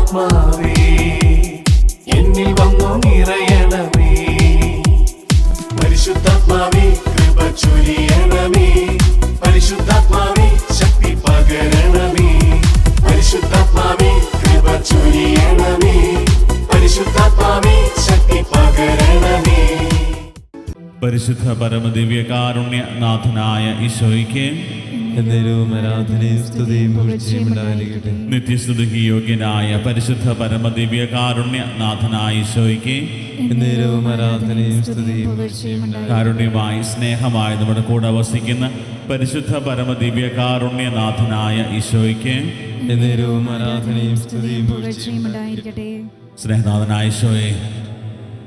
പരിശുദ്ധാത്മാവേ എന്നിൽ വന്നു നിറയണമേ. പരിശുദ്ധാത്മാവേ കൃപ ചൊരിയണമേ. പരിശുദ്ധാത്മാവേ ശക്തി പകരണമേ. പരിശുദ്ധാത്മാവേ കൃപ ചൊരിയണമേ. പരിശുദ്ധാത്മാവേ ശക്തി പകരണമേ. പരിശുദ്ധ പരമദിവ്യ കാരുണ്യനാഥനായ ഈശോയ്ക്ക് എന്നേരവും ആരാധനയും സ്തുതിയും പുകഴ്ചയും ഉണ്ടായിരിക്കട്ടെ. നിത്യസ്തുതിക്ക് യോഗ്യനായ പരിശുദ്ധ പരമദിവ്യ കാരുണ്യനാഥനായ ഈശോയ്ക്ക് എന്നേരവും ആരാധനയും സ്തുതിയും പുകഴ്ചയും ഉണ്ടായിരിക്കട്ടെ. കാരുണ്യമായി സ്നേഹമായി നമ്മുടെ കൂടെ വസിക്കുന്ന പരിശുദ്ധ പരമദിവ്യ കാരുണ്യനാഥനായ ഈശോയ്ക്ക് എന്നേരവും ആരാധനയും സ്തുതിയും പുകഴ്ചയും ഉണ്ടായിരിക്കട്ടെ. സ്നേഹനാഥനായ ഈശോയെ,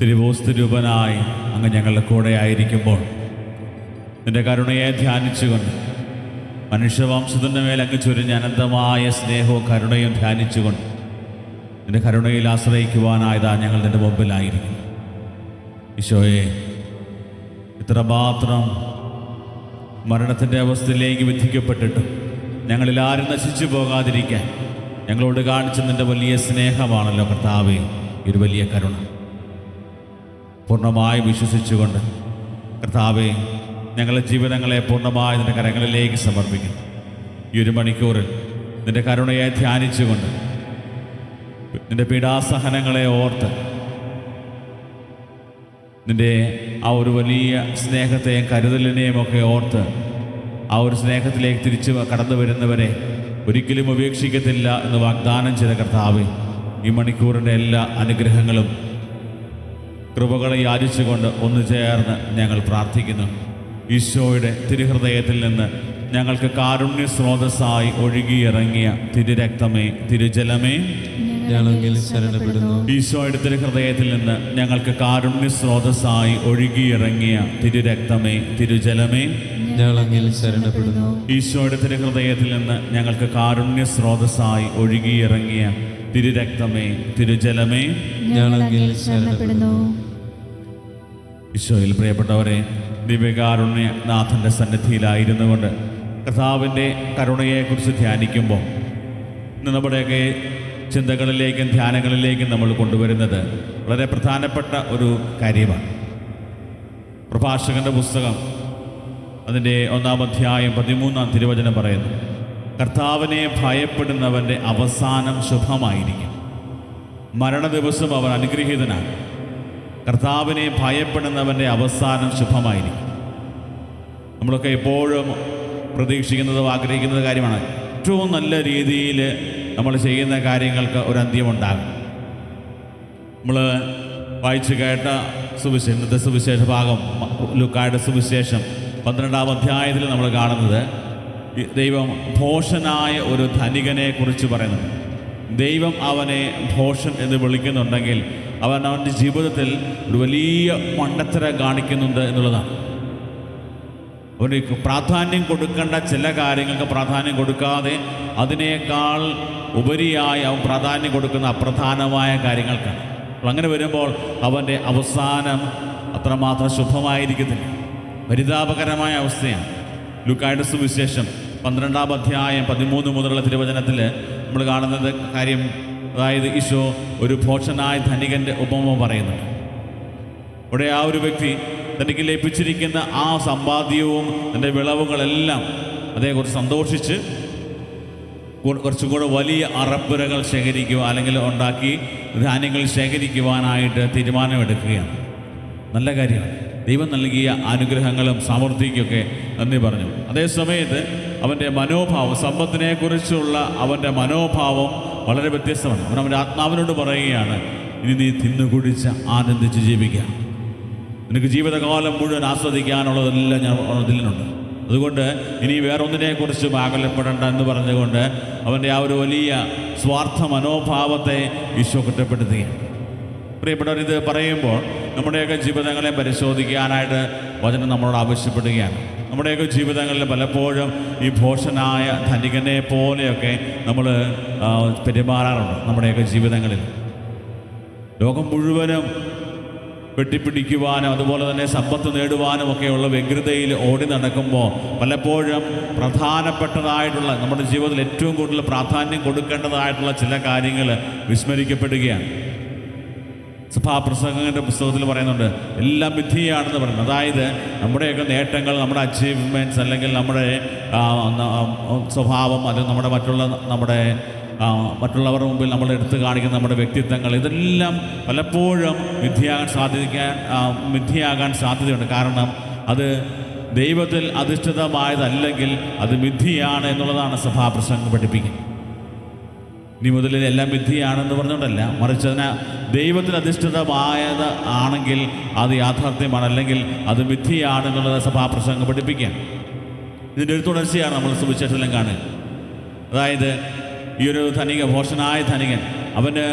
തിരുവോസ്തുരൂപനായി അങ്ങ് ഞങ്ങളുടെ കൂടെ ആയിരിക്കുമ്പോൾ നിന്റെ കരുണയെ ധ്യാനിച്ചുകൊണ്ട് മനുഷ്യവംശത്തിൻ്റെ മേൽ അങ്ങ് ചൊരിഞ്ഞ അനന്തമായ സ്നേഹവും കരുണയും ധ്യാനിച്ചുകൊണ്ട് നിന്റെ കരുണയിൽ ആശ്രയിക്കുവാനായതാ ഞങ്ങൾ നിന്റെ മുമ്പിലായിരിക്കും. ഈശോയെ, ഇത്രമാത്രം മരണത്തിൻ്റെ അവസ്ഥയിലേക്ക് വിധിക്കപ്പെട്ടിട്ടും ഞങ്ങളിൽ ആരും നശിച്ചു പോകാതിരിക്കാൻ ഞങ്ങളോട് കാണിച്ച നിന്റെ വലിയ സ്നേഹമാണല്ലോ കർത്താവേ ഒരു വലിയ കരുണ. പൂർണ്ണമായി വിശ്വസിച്ചുകൊണ്ട് കർത്താവേ, ഞങ്ങളുടെ ജീവിതങ്ങളെ പൂർണ്ണമായി നിന്റെ കരങ്ങളിലേക്ക് സമർപ്പിക്കുന്നു. ഈ ഒരു മണിക്കൂറിൽ നിന്റെ കരുണയെ ധ്യാനിച്ചുകൊണ്ട് നിന്റെ പീഡാസഹനങ്ങളെ ഓർത്ത് നിന്റെ ആ ഒരു വലിയ സ്നേഹത്തെയും കരുതലിനെയും ഒക്കെ ഓർത്ത് ആ ഒരു സ്നേഹത്തിലേക്ക് തിരിച്ചു കടന്നു വരുന്നവരെ ഒരിക്കലും ഉപേക്ഷിക്കത്തില്ല എന്ന് വാഗ്ദാനം ചെയ്ത കർത്താവേ, ഈ മണിക്കൂറിൻ്റെ എല്ലാ അനുഗ്രഹങ്ങളും കൃപകളെ യാചിച്ചുകൊണ്ട് ഒന്നു ചേർന്ന് ഞങ്ങൾ പ്രാർത്ഥിക്കുന്നു. ഈശോയുടെ തിരുഹൃദയത്തിൽ നിന്ന് ഞങ്ങൾക്ക് കാരുണ്യ സ്രോതസ്സായി ഒഴുകിയിറങ്ങിയ തിരുരക്തമേ, തിരുജലമേ, ഞങ്ങൾ ശരണപ്പെടുന്നു. ഈശോയുടെ തിരുഹൃദയത്തിൽ നിന്ന് ഞങ്ങൾക്ക് കാരുണ്യ സ്രോതസ്സായി ഒഴുകിയിറങ്ങിയ തിരുരക്തമേ, തിരുജലമേ, ഞങ്ങൾ ശരണപ്പെടുന്നു. ഈശോയുടെ തിരുഹൃദയത്തിൽ നിന്ന് ഞങ്ങൾക്ക് കാരുണ്യ സ്രോതസ്സായി ഒഴുകിയിറങ്ങിയ തിരുരക്തമേ, തിരുജലമേ, ഞങ്ങൾ ശരണപ്പെടുന്നു. ഈശോയിൽ പ്രിയപ്പെട്ടവരെ, ദിവ്യകാരുണ്യനാഥൻ്റെ സന്നിധിയിലായിരുന്നു കൊണ്ട് കർത്താവിൻ്റെ കരുണയെക്കുറിച്ച് ധ്യാനിക്കുമ്പോൾ ഇന്ന് നമ്മുടെയൊക്കെ ചിന്തകളിലേക്കും ധ്യാനങ്ങളിലേക്കും നമ്മൾ കൊണ്ടുവരുന്നത് വളരെ പ്രധാനപ്പെട്ട ഒരു കാര്യമാണ്. പ്രഭാഷകൻ്റെ പുസ്തകം അതിൻ്റെ 1-ാം അധ്യായം 13-ാം തിരുവചനം പറയുന്നു, കർത്താവിനെ ഭയപ്പെടുന്നവൻ്റെ അവസാനം ശുഭമായിരിക്കും, മരണദിവസം അവൻ അനുഗ്രഹീതനാണ്. കർത്താവിനെ ഭയപ്പെടുന്നവൻ്റെ അവസാനം ശുഭമായിരിക്കും. നമ്മളൊക്കെ എപ്പോഴും പ്രതീക്ഷിക്കുന്നതും ആഗ്രഹിക്കുന്നത് കാര്യമാണ്. ഏറ്റവും നല്ല രീതിയിൽ നമ്മൾ ചെയ്യുന്ന കാര്യങ്ങൾക്ക് ഒരു അന്ത്യമുണ്ടാകും. നമ്മൾ വായിച്ചു കേട്ട സുവിശേഷം, ഇന്നത്തെ സുവിശേഷ ഭാഗം ലൂക്കായുടെ സുവിശേഷം 12-ാം അധ്യായത്തിൽ നമ്മൾ കാണുന്നത് ദൈവം ഭോഷനായ ഒരു ധനികനെ കുറിച്ച് പറയുന്നുണ്ട്. ദൈവം അവനെ ഭോഷൻ എന്ന് വിളിക്കുന്നുണ്ടെങ്കിൽ അവൻ അവൻ്റെ ജീവിതത്തിൽ ഒരു വലിയ മണ്ടത്തരം കാണിക്കുന്നുണ്ട് എന്നുള്ളതാണ്. അവന് പ്രാധാന്യം കൊടുക്കേണ്ട ചില കാര്യങ്ങൾക്ക് പ്രാധാന്യം കൊടുക്കാതെ അതിനേക്കാൾ ഉപരിയായി അവൻ പ്രാധാന്യം കൊടുക്കുന്ന അപ്രധാനമായ കാര്യങ്ങൾക്കാണ്. അങ്ങനെ വരുമ്പോൾ അവൻ്റെ അവസാനം അത്രമാത്രം ശുഭമായിരിക്കത്തില്ല. പരിതാപകരമായ അവസ്ഥയാണ്. ലൂക്കായുടെ സുവിശേഷം 12-ാം അധ്യായം 13 മുതലുള്ള തിരുവചനത്തിൽ നമ്മൾ കാണുന്നത് കാര്യം, അതായത് ഈശോ ഒരു ഭോഷനായ ധനികൻ്റെ ഉപമ പറയുന്നുണ്ട്. ഇവിടെ ആ ഒരു വ്യക്തി തനിക്ക് ലഭിച്ചിരിക്കുന്ന ആ സമ്പാദ്യവും തൻ്റെ വിളവുകളെല്ലാം അതേക്കുറിച്ച് സന്തോഷിച്ച് കുറച്ചും കൂടെ വലിയ അറപ്പുരകൾ ശേഖരിക്കുക അല്ലെങ്കിൽ ഉണ്ടാക്കി ധാന്യങ്ങൾ ശേഖരിക്കുവാനായിട്ട് തീരുമാനമെടുക്കുകയാണ്. നല്ല കാര്യമാണ്. ദൈവം നൽകിയ അനുഗ്രഹങ്ങളും സമൃദ്ധിക്കൊക്കെ നന്ദി പറഞ്ഞു. അതേസമയത്ത് അവൻ്റെ മനോഭാവം, സമ്പത്തിനെക്കുറിച്ചുള്ള അവൻ്റെ മനോഭാവം വളരെ വ്യത്യസ്തമാണ്. അവൻ അവൻ്റെ ആത്മാവിനോട് പറയുകയാണ്, ഇനി നീ തിന്നുകുടിച്ച് ആനന്ദിച്ച് ജീവിക്കുക, നിനക്ക് ജീവിതകാലം മുഴുവൻ ആസ്വദിക്കാനുള്ളതെല്ലാം ഞാൻ ഇതിലുണ്ട്, അതുകൊണ്ട് ഇനി വേറൊന്നിനെക്കുറിച്ച് ആകുലപ്പെടേണ്ട എന്ന് പറഞ്ഞുകൊണ്ട് അവൻ്റെ ആ ഒരു വലിയ സ്വാർത്ഥ മനോഭാവത്തെ ഈശോ കുറ്റപ്പെടുത്തുകയാണ്. പ്രിയപ്പെട്ടവർ, ഇത് പറയുമ്പോൾ നമ്മുടെയൊക്കെ ജീവിതങ്ങളെ പരിശോധിക്കാനായിട്ട് വചനം നമ്മളോട് ആവശ്യപ്പെടുകയാണ്. നമ്മുടെയൊക്കെ ജീവിതങ്ങളിൽ പലപ്പോഴും ഈ ഭോഷനായ ധനികനെ പോലെയൊക്കെ നമ്മൾ പെരുമാറാറുണ്ട്. നമ്മുടെയൊക്കെ ജീവിതങ്ങളിൽ ലോകം മുഴുവനും വെട്ടിപ്പിടിക്കുവാനും അതുപോലെ തന്നെ സമ്പത്ത് നേടുവാനും ഒക്കെയുള്ള വ്യഗ്രതയിൽ ഓടി നടക്കുമ്പോൾ പലപ്പോഴും പ്രധാനപ്പെട്ടതായിട്ടുള്ള നമ്മുടെ ജീവിതത്തിൽ ഏറ്റവും കൂടുതൽ പ്രാധാന്യം കൊടുക്കേണ്ടതായിട്ടുള്ള ചില കാര്യങ്ങൾ വിസ്മരിക്കപ്പെടുകയാണ്. സഭാപ്രസംഗങ്ങളുടെ പുസ്തകത്തിൽ പറയുന്നുണ്ട് എല്ലാം മിഥ്യയാണെന്ന് പറയുന്നത്. അതായത് നമ്മുടെയൊക്കെ നേട്ടങ്ങൾ, നമ്മുടെ അച്ചീവ്മെൻറ്റ്സ്, അല്ലെങ്കിൽ നമ്മുടെ സ്വഭാവം, അത് നമ്മുടെ മറ്റുള്ളവരുടെ മുമ്പിൽ നമ്മൾ എടുത്തു കാണിക്കുന്ന നമ്മുടെ വ്യക്തിത്വങ്ങൾ, ഇതെല്ലാം പലപ്പോഴും മിഥ്യയാകാൻ സാധ്യതയുണ്ട്. കാരണം അത് ദൈവത്തിൽ അധിഷ്ഠിതമായതല്ലെങ്കിൽ അത് മിഥ്യയാണ് എന്നുള്ളതാണ് സഭാപ്രസംഗം പഠിപ്പിക്കുന്നത്. ഇനി മുതൽ എല്ലാം മിഥ്യയാണെന്ന് പറഞ്ഞുകൊണ്ടല്ല, മറിച്ച് അതിനെ ദൈവത്തിൽ അധിഷ്ഠിതമായത് ആണെങ്കിൽ അത് യാഥാർത്ഥ്യമാണ്, അല്ലെങ്കിൽ അത് മിഥ്യയാണെന്നുള്ളത് സഭാപ്രസംഗം പഠിപ്പിക്കുക. ഇതിൻ്റെ ഒരു തുടർച്ചയാണ് നമ്മൾ സുവിശേഷത്തിലും കാണുക. അതായത് ഈ ഒരു ഭോഷനായ ധനികൻ, അവന്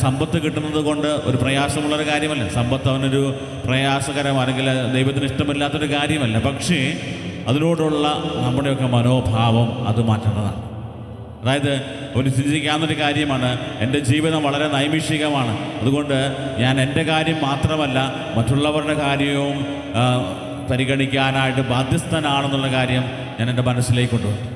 സമ്പത്ത് കിട്ടുന്നത് കൊണ്ട് ഒരു പ്രയാസമുള്ളൊരു കാര്യമല്ല. സമ്പത്ത് അവനൊരു പ്രയാസകരം അല്ലെങ്കിൽ ദൈവത്തിന് ഇഷ്ടമില്ലാത്തൊരു കാര്യമല്ല. പക്ഷേ അതിനോടുള്ള നമ്മുടെയൊക്കെ മനോഭാവം അത് മാറ്റേണ്ടതാണ്. അതായത് അവന് ചിന്തിക്കാവുന്നൊരു കാര്യമാണ്, എൻ്റെ ജീവിതം വളരെ നൈമിഷികമാണ്, അതുകൊണ്ട് ഞാൻ എൻ്റെ കാര്യം മാത്രമല്ല മറ്റുള്ളവരുടെ കാര്യവും പരിഗണിക്കാനായിട്ട് ബാധ്യസ്ഥനാണെന്നുള്ള കാര്യം ഞാൻ എൻ്റെ മനസ്സിലേക്ക് കൊണ്ടുവന്നു.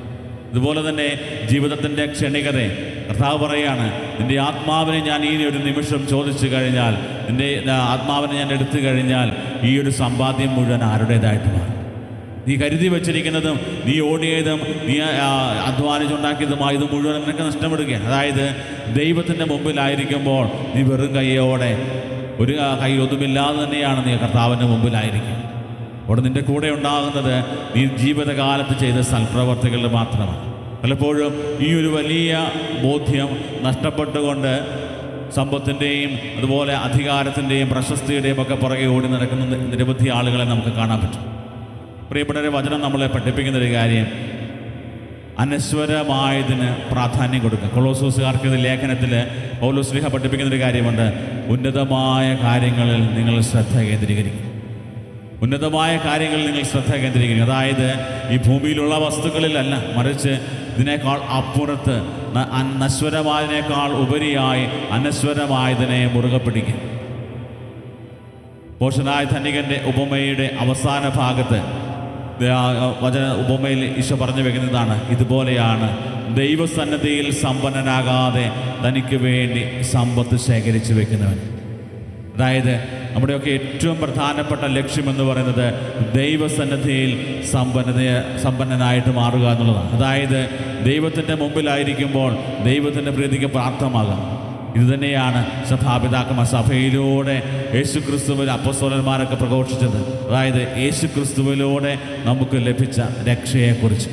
ഇതുപോലെ തന്നെ ജീവിതത്തിൻ്റെ ക്ഷണികതയെ കർത്താവ് പറയുകയാണ്, നിൻ്റെ ആത്മാവിനെ ഞാൻ ഈ ഒരു നിമിഷം ചോദിച്ചു കഴിഞ്ഞാൽ, നിൻ്റെ ആത്മാവിനെ ഞാൻ എടുത്തു കഴിഞ്ഞാൽ ഈ ഒരു സമ്പാദ്യം മുഴുവൻ ആരുടേതായിട്ട് മാറും. നീ കരുതി വച്ചിരിക്കുന്നതും നീ ഓടിയതും നീ അധ്വാനിച്ചുണ്ടാക്കിയതുമായ ഇത് മുഴുവൻ നിനക്ക് നഷ്ടപ്പെടുകയാണ്. അതായത് ദൈവത്തിൻ്റെ മുമ്പിലായിരിക്കുമ്പോൾ നീ വെറും കൈയോടെ, ഒരു കൈ ഒതുമില്ലാതെ തന്നെയാണ് നീ കർത്താവിൻ്റെ മുമ്പിലായിരിക്കും. അവിടെ നിൻ്റെ കൂടെ ഉണ്ടാകുന്നത് നീ ജീവിതകാലത്ത് ചെയ്ത സൽപ്രവർത്തികൾ മാത്രമാണ്. പലപ്പോഴും ഈ ഒരു വലിയ ബോധ്യം നഷ്ടപ്പെട്ടുകൊണ്ട് സമ്പത്തിൻ്റെയും അതുപോലെ അധികാരത്തിൻ്റെയും പ്രശസ്തിയുടെയും ഒക്കെ പുറകെ ഓടി നടക്കുന്ന നിരവധി ആളുകളെ നമുക്ക് കാണാൻ പറ്റും. പ്രിയപ്പെട്ടവരെ, വചനം നമ്മളെ പഠിപ്പിക്കുന്നൊരു കാര്യം അനശ്വരമായതിന് പ്രാധാന്യം കൊടുക്കുക. കൊളോസ്യോസുകാർക്ക് ലേഖനത്തിൽ പൗലോസ് ശ്ലീഹ പഠിപ്പിക്കുന്നൊരു കാര്യമുണ്ട്, ഉന്നതമായ കാര്യങ്ങളിൽ നിങ്ങൾ ശ്രദ്ധ കേന്ദ്രീകരിക്കും. ഉന്നതമായ കാര്യങ്ങളിൽ നിങ്ങൾ ശ്രദ്ധ കേന്ദ്രീകരിക്കും. അതായത് ഈ ഭൂമിയിലുള്ള വസ്തുക്കളിലല്ല, മറിച്ച് ഇതിനേക്കാൾ അപ്പുറത്ത് നശ്വരമായതിനേക്കാൾ ഉപരിയായി അനശ്വരമായതിനെ മുറുകെ പിടിക്കും. ഭോഷനായ ധനികൻ്റെ ഉപമയുടെ അവസാന ഭാഗത്ത് ഉപമയിൽ ഈശോ പറഞ്ഞു വെക്കുന്നതാണ്, ഇതുപോലെയാണ് ദൈവസന്നിധിയിൽ സമ്പന്നനാകാതെ തനിക്ക് വേണ്ടി സമ്പത്ത് ശേഖരിച്ചു വെക്കുന്നവൻ. അതായത് നമ്മുടെയൊക്കെ ഏറ്റവും പ്രധാനപ്പെട്ട ലക്ഷ്യമെന്ന് പറയുന്നത് ദൈവസന്നിധിയിൽ സമ്പന്നനായിട്ട് മാറുക എന്നുള്ളതാണ്. അതായത് ദൈവത്തിൻ്റെ മുമ്പിലായിരിക്കുമ്പോൾ ദൈവത്തിൻ്റെ പ്രീതിക്ക് പ്രാപ്തമാകാം. ഇതുതന്നെയാണ് സഭാപിതാക്കന്മാർ സഭയിലൂടെ യേശുക്രിസ്തുവിൽ അപ്പോസ്തലന്മാരൊക്കെ പ്രഘോഷിച്ചത്. അതായത് യേശുക്രിസ്തുവിലൂടെ നമുക്ക് ലഭിച്ച രക്ഷയെക്കുറിച്ച്,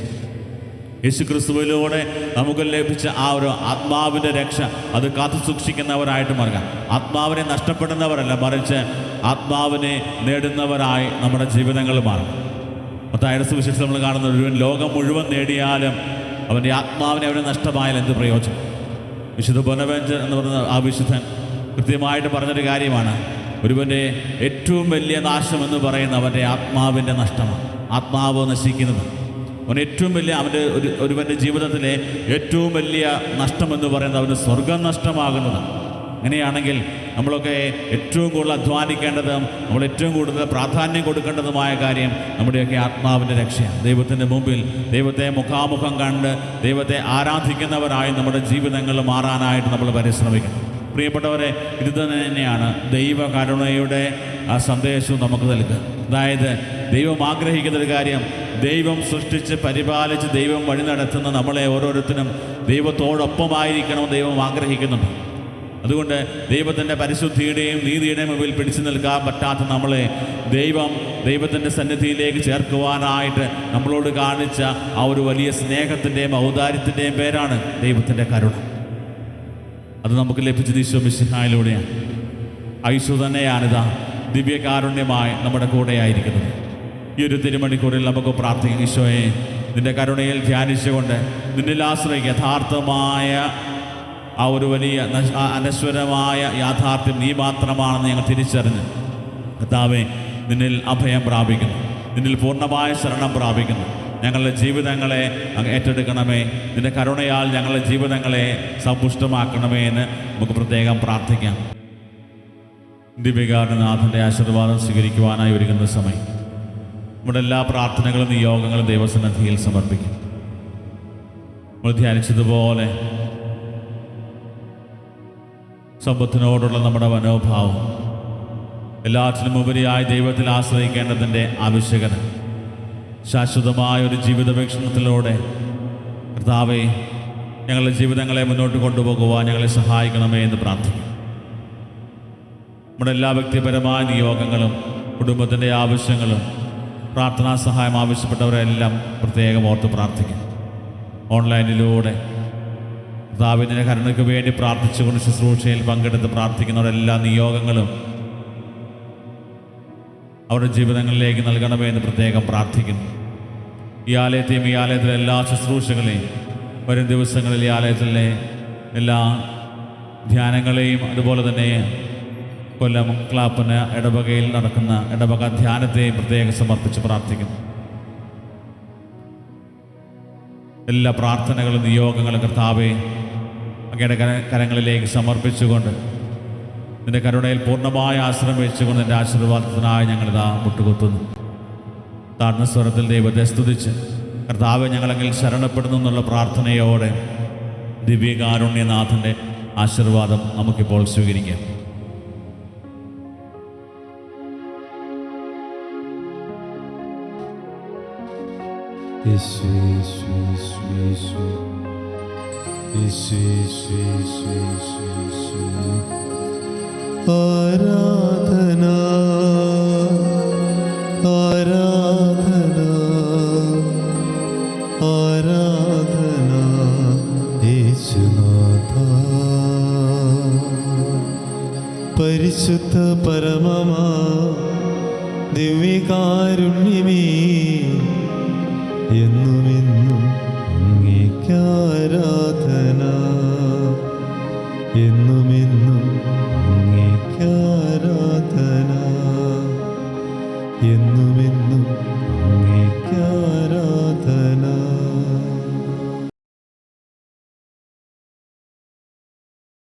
യേശുക്രിസ്തുവിലൂടെ നമുക്ക് ലഭിച്ച ആ ഒരു ആത്മാവിൻ്റെ രക്ഷ അത് കാത്തു സൂക്ഷിക്കുന്നവരായിട്ട് മാറുക. ആത്മാവിനെ നഷ്ടപ്പെടുന്നവരല്ല, മറിച്ച് ആത്മാവിനെ നേടുന്നവരായി നമ്മുടെ ജീവിതങ്ങൾ മാറും. മത്തായിയുടെ സുവിശേഷത്തിൽ നമ്മൾ കാണുന്ന ഒരുവൻ ലോകം മുഴുവൻ നേടിയാലും അവൻ്റെ ആത്മാവിനെ അവന് നഷ്ടമായാൽ എന്ത് പ്രയോജനം? വിശുദ്ധ ബൊനവെഞ്ചർ എന്ന് പറയുന്ന ആ വിശുദ്ധൻ കൃത്യമായിട്ട് പറഞ്ഞൊരു കാര്യമാണ്, ഒരുവൻ്റെ ഏറ്റവും വലിയ നാശമെന്ന് പറയുന്ന അവൻ്റെ ആത്മാവിൻ്റെ നഷ്ടമാണ്. ആത്മാവ് നശിക്കുന്നത് അവൻ ഏറ്റവും വലിയ ഒരുവൻ്റെ ജീവിതത്തിലെ ഏറ്റവും വലിയ നഷ്ടമെന്ന് പറയുന്നത് അവന് സ്വർഗം നഷ്ടമാകുന്നത്. അങ്ങനെയാണെങ്കിൽ നമ്മളൊക്കെ ഏറ്റവും കൂടുതൽ അധ്വാനിക്കേണ്ടതും നമ്മൾ ഏറ്റവും കൂടുതൽ പ്രാധാന്യം കൊടുക്കേണ്ടതുമായ കാര്യം നമ്മുടെയൊക്കെ ആത്മാവിൻ്റെ രക്ഷയാണ്. ദൈവത്തിൻ്റെ മുമ്പിൽ ദൈവത്തെ മുഖാമുഖം കണ്ട് ദൈവത്തെ ആരാധിക്കുന്നവരായി നമ്മുടെ ജീവിതങ്ങൾ മാറാനായിട്ട് നമ്മൾ പരിശ്രമിക്കണം. പ്രിയപ്പെട്ടവരെ, ഇത് തന്നെയാണ് ദൈവകരുണയുടെ ആ സന്ദേശവും നമുക്ക് നൽകുക. അതായത് ദൈവം ആഗ്രഹിക്കുന്നൊരു കാര്യം, ദൈവം സൃഷ്ടിച്ച് പരിപാലിച്ച് ദൈവം വഴി നടത്തുന്ന നമ്മളെ ഓരോരുത്തരും ദൈവത്തോടൊപ്പമായിരിക്കണം ദൈവം ആഗ്രഹിക്കുന്നുണ്ട്. അതുകൊണ്ട് ദൈവത്തിൻ്റെ പരിശുദ്ധിയുടെയും നീതിയുടെയും മുമ്പിൽ പിടിച്ചു നിൽക്കാൻ പറ്റാത്ത നമ്മളെ ദൈവത്തിൻ്റെ സന്നിധിയിലേക്ക് ചേർക്കുവാനായിട്ട് നമ്മളോട് കാണിച്ച ആ ഒരു വലിയ സ്നേഹത്തിൻ്റെയും ഔദാര്യത്തിൻ്റെയും പേരാണ് ദൈവത്തിൻ്റെ കരുണ. അത് നമുക്ക് ലഭിച്ചത് ഈശോ മിശിഹായിലൂടെയാണ്. ഈശോ തന്നെയാണിതാ ദിവ്യകാരുണ്യമായി നമ്മുടെ കൂടെയായിരിക്കുന്നത്. ഈ ഒരു തിരുമണിക്കൂറിൽ നമുക്ക് പ്രാർത്ഥിക്കാം, ഈശോയെ നിൻ്റെ കരുണയിൽ ധ്യാനിച്ചുകൊണ്ട് നിന്നിൽ ആശ്രയിക്കുക. യഥാർത്ഥമായ ആ ഒരു വലിയ അനശ്വരമായ യാഥാർത്ഥ്യം നീ മാത്രമാണെന്ന് ഞങ്ങൾ തിരിച്ചറിഞ്ഞ് കർത്താവേ നിന്നിൽ അഭയം പ്രാപിക്കുന്നു, നിന്നിൽ പൂർണ്ണമായ ശരണം പ്രാപിക്കുന്നു. ഞങ്ങളുടെ ജീവിതങ്ങളെ അങ്ങ് ഏറ്റെടുക്കണമേ, നിൻ്റെ കരുണയാൽ ഞങ്ങളുടെ ജീവിതങ്ങളെ സമ്പുഷ്ടമാക്കണമേ എന്ന് നമുക്ക് പ്രത്യേകം പ്രാർത്ഥിക്കാം. ദിവ്യകാരുണ്യനാഥൻ്റെ ആശീർവാദം സ്വീകരിക്കുവാനായി ഒരുങ്ങുന്ന സമയം നമ്മുടെ എല്ലാ പ്രാർത്ഥനകളും നിയോഗങ്ങളും ദൈവസന്നിധിയിൽ സമർപ്പിക്കും. നമ്മൾ ധ്യാനിച്ചതുപോലെ സമ്പത്തിനോടുള്ള നമ്മുടെ മനോഭാവം, എല്ലാറ്റിനും ഉപരിയായി ദൈവത്തിൽ ആശ്രയിക്കേണ്ടതിൻ്റെ ആവശ്യകത, ശാശ്വതമായ ഒരു ജീവിത വീക്ഷണത്തിലൂടെ കർത്താവേ, ഞങ്ങളുടെ ജീവിതങ്ങളെ മുന്നോട്ട് കൊണ്ടുപോകുവാൻ ഞങ്ങളെ സഹായിക്കണമേ എന്ന് പ്രാർത്ഥിക്കും. നമ്മുടെ എല്ലാ വ്യക്തിപരമായ നിയോഗങ്ങളും കുടുംബത്തിൻ്റെ ആവശ്യങ്ങളും പ്രാർത്ഥനാ സഹായം ആവശ്യപ്പെട്ടവരെല്ലാം പ്രത്യേകം ഓർത്ത് പ്രാർത്ഥിക്കും. ഓൺലൈനിലൂടെ കർത്താവിൻ്റെ കരുണയ്ക്ക് വേണ്ടി പ്രാർത്ഥിച്ചുകൊണ്ട് ശുശ്രൂഷയിൽ പങ്കെടുത്ത് പ്രാർത്ഥിക്കുന്നവരെല്ലാ നിയോഗങ്ങളും അവരുടെ ജീവിതങ്ങളിലേക്ക് നൽകണമേ എന്ന് പ്രത്യേകം പ്രാർത്ഥിക്കുന്നു. ഈ ആലയത്തെയും ഈ ആലയത്തിലെ എല്ലാ ശുശ്രൂഷകളെയും വരും ദിവസങ്ങളിൽ ഈ ആലയത്തിലെ എല്ലാ ധ്യാനങ്ങളെയും അതുപോലെ തന്നെ കൊല്ലം ക്ലാപ്പന് ഇടവകയിൽ നടക്കുന്ന ഇടവക ധ്യാനത്തെയും പ്രത്യേകം സമർപ്പിച്ച് പ്രാർത്ഥിക്കുന്നു. എല്ലാ പ്രാർത്ഥനകളും നിയോഗങ്ങളും കർത്താവെ അങ്ങയുടെ കരങ്ങളിലേക്ക് സമർപ്പിച്ചുകൊണ്ട് നിന്റെ കരുണയിൽ പൂർണ്ണമായ ആശ്രയം വെച്ചുകൊണ്ട് നിന്റെ ആശീർവാദത്തിനായി ഞങ്ങളിതാ മുട്ടുകുത്തുന്നു. താഴ്ന്ന സ്വരത്തിൽ ദൈവത്തെ സ്തുതിച്ച് കർത്താവെ ഞങ്ങളെങ്കിൽ ശരണപ്പെടുന്നു എന്നുള്ള പ്രാർത്ഥനയോടെ ദിവ്യകാരുണ്യനാഥൻ്റെ ആശീർവാദം നമുക്കിപ്പോൾ സ്വീകരിക്കാം. ആരാധന ആരാധന ആരാധന യേശുനാഥ. പരിശുദ്ധ പരമമാ ദിവ്യകാരുണ്യമേ, എന്നുമെന്നും അങ്ങേക്കാരാധന, എന്നുമെന്നും അങ്ങേക്കാരാധന, എന്നുമെന്നും അങ്ങേക്കാരാധന.